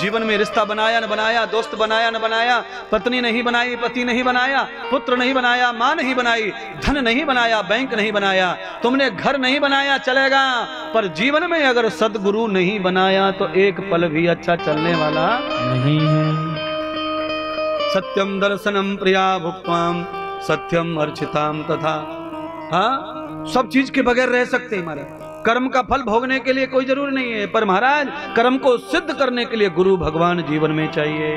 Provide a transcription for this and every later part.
जीवन में रिश्ता बनाया न बनाया, दोस्त बनाया न बनाया, पत्नी नहीं बनाई, पति नहीं बनाया, पुत्र नहीं बनाया, माँ नहीं बनाई, धन नहीं बनाया, बैंक नहीं बनाया, तुमने घर नहीं बनाया, चलेगा, पर जीवन में अगर सद्गुरु नहीं बनाया तो एक पल भी अच्छा चलने वाला नहीं है। सत्यम दर्शनम प्रिया भुक्त्वाम सत्यम अर्चिताम तथा। हाँ, सब चीज के बगैर रह सकते हैं महाराज। कर्म का फल भोगने के लिए कोई जरूरी नहीं है, पर महाराज कर्म को सिद्ध करने के लिए गुरु भगवान जीवन में चाहिए।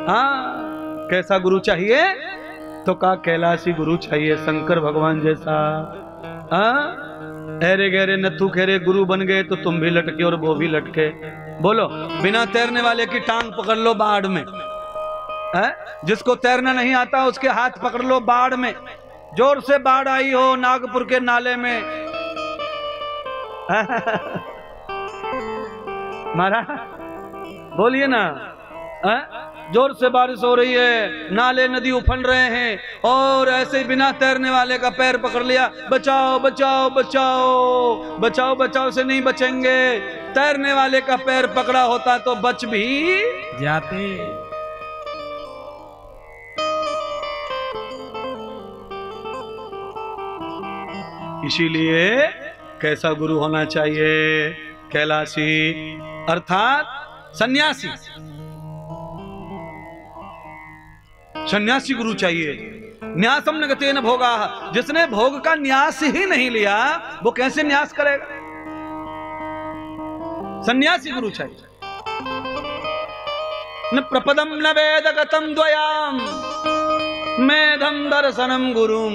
हाँ, कैसा गुरु चाहिए? तो का कैलाशी गुरु चाहिए, शंकर भगवान जैसा। हाँ, ऐरे गहरे नथु खेरे गुरु बन गए तो तुम भी लटके और वो भी लटके। बोलो, बिना तैरने वाले की टांग पकड़ लो बाढ़ में, है? जिसको तैरना नहीं आता उसके हाथ पकड़ लो बाढ़ में। जोर से बाढ़ आई हो नागपुर के नाले में, महाराज बोलिए ना, जोर से बारिश हो रही है, नाले नदी उफल रहे हैं, और ऐसे बिना तैरने वाले का पैर पकड़ लिया, बचाओ बचाओ बचाओ बचाओ बचाओ से नहीं बचेंगे। तैरने वाले का पैर पकड़ा होता तो बच भी जाते। इसीलिए कैसा गुरु होना चाहिए? कैलाशी अर्थात सन्यासी। सन्यासी गुरु चाहिए। न्यासम न गतेन भोगा, जिसने भोग का न्यास ही नहीं लिया वो कैसे न्यास करेगा? सन्यासी गुरु चाहिए। न प्रपदम न वेदगतम द्वयाम मेधम दर्शनम गुरुम।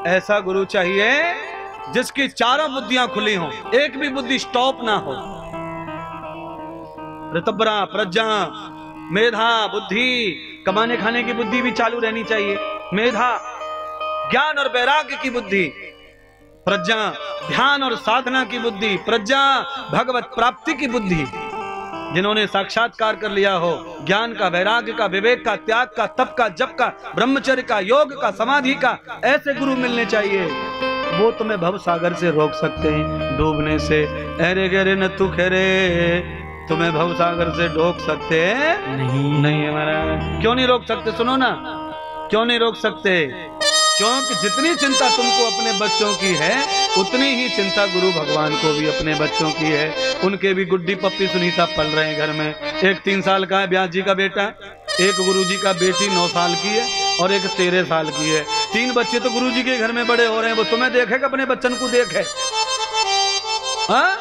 ऐसा गुरु चाहिए जिसकी चारों बुद्धियां खुली हों, एक भी बुद्धि स्टॉप ना हो। ऋतब्रा, प्रज्ञा, मेधा, बुद्धि, कमाने खाने की बुद्धि भी चालू रहनी चाहिए। मेधा, ज्ञान और वैराग्य की बुद्धि। प्रज्ञा, ध्यान और साधना की बुद्धि। प्रज्ञा, भगवत प्राप्ति की बुद्धि। जिन्होंने साक्षात्कार कर लिया हो, ज्ञान का, वैराग्य का, विवेक का, त्याग का, तप का, जप का, ब्रह्मचर्य का, योग का, समाधि का, ऐसे गुरु मिलने चाहिए। वो तुम्हें भव सागर से रोक सकते हैं डूबने से। अरे गहरे नथु खेरे तुम्हें भव सागर से रोक सकते हैं? नहीं हमारा। क्यों नहीं रोक सकते? सुनो ना, क्यों नहीं रोक सकते? क्योंकि जितनी चिंता तुमको अपने बच्चों की है उतनी ही चिंता गुरु भगवान को भी अपने बच्चों की है। उनके भी गुड्डी पप्पी सुनीता पल रहे हैं घर में। एक 3 साल का है ब्यास जी का बेटा, एक गुरुजी का बेटी 9 साल की है और एक 13 साल की है। 3 बच्चे तो गुरुजी के घर में बड़े हो रहे हैं। वो तुम्हें देखे कि अपने बच्चन को देखे? हाँ,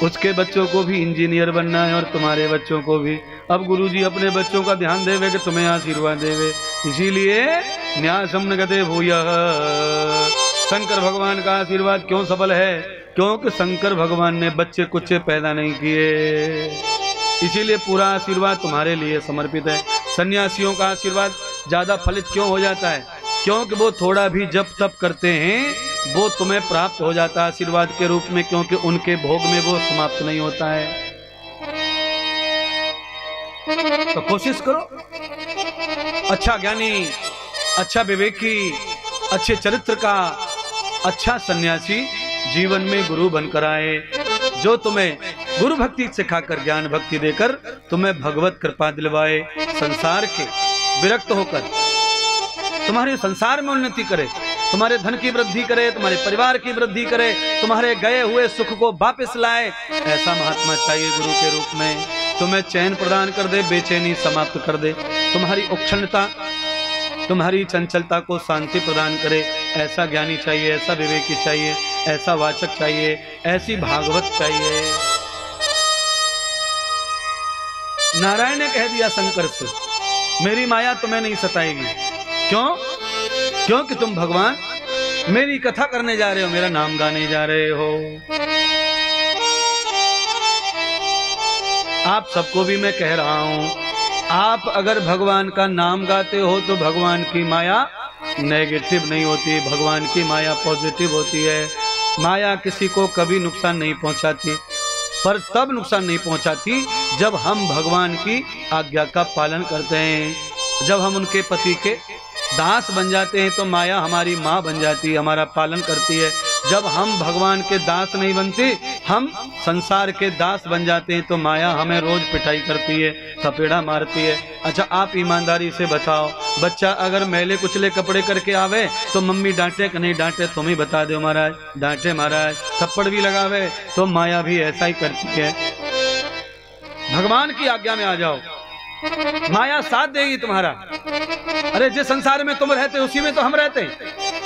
उसके बच्चों को भी इंजीनियर बनना है और तुम्हारे बच्चों को भी। अब गुरुजी अपने बच्चों का ध्यान देवे कि तुम्हें आशीर्वाद देवे। इसीलिए न्यासम न गते भूयः। शंकर भगवान का आशीर्वाद क्यों सफल है? क्योंकि शंकर भगवान ने बच्चे कुच्चे पैदा नहीं किए, इसीलिए पूरा आशीर्वाद तुम्हारे लिए समर्पित है। सन्यासियों का आशीर्वाद ज्यादा फलित क्यों हो जाता है? क्योंकि वो थोड़ा भी जप तप करते हैं वो तुम्हें प्राप्त हो जाता है आशीर्वाद के रूप में, क्योंकि उनके भोग में वो समाप्त नहीं होता है। तो कोशिश करो अच्छा ज्ञानी, अच्छा विवेकी, अच्छे चरित्र का अच्छा सन्यासी जीवन में गुरु बनकर आए, जो तुम्हें गुरु भक्ति सिखाकर, ज्ञान भक्ति देकर तुम्हें भगवत कृपा दिलवाए, संसार के विरक्त होकर तुम्हारे संसार में उन्नति करे, तुम्हारे धन की वृद्धि करे, तुम्हारे परिवार की वृद्धि करे, तुम्हारे गए हुए सुख को वापस लाए। ऐसा महात्मा चाहिए गुरु के रूप में। तुम्हें चैन प्रदान कर दे, बेचैनी समाप्त कर दे, तुम्हारी उक्षणता, तुम्हारी चंचलता को शांति प्रदान करे। ऐसा ज्ञानी चाहिए, ऐसा विवेकी चाहिए, ऐसा वाचक चाहिए, ऐसी भागवत चाहिए। नारायण ने कह दिया शंकर से, मेरी माया तुम्हें नहीं सताएगी। क्यों? क्योंकि तुम भगवान मेरी कथा करने जा रहे हो, मेरा नाम गाने जा रहे हो। आप सबको भी मैं कह रहा हूं, आप अगर भगवान का नाम गाते हो तो भगवान की माया नेगेटिव नहीं होती, भगवान की माया पॉजिटिव होती है। माया किसी को कभी नुकसान नहीं पहुंचाती, पर तब नुकसान नहीं पहुंचाती जब हम भगवान की आज्ञा का पालन करते हैं। जब हम उनके पति के दास बन जाते हैं तो माया हमारी माँ बन जाती है, हमारा पालन करती है। जब हम भगवान के दास नहीं बनते हम संसार के दास बन जाते हैं तो माया हमें रोज पिटाई करती है, थपेड़ा मारती है। अच्छा आप ईमानदारी से बताओ, बच्चा अगर मैले कुचले कपड़े करके आवे तो मम्मी डांटे कि नहीं डांटे? तुम ही बता दो महाराज। डांटे महाराज, थप्पड़ भी लगावे तो माया भी ऐसा ही करती है। भगवान की आज्ञा में आ जाओ, माया साथ देगी तुम्हारा। अरे जिस संसार में तुम रहते उसी में तो हम रहते हैं।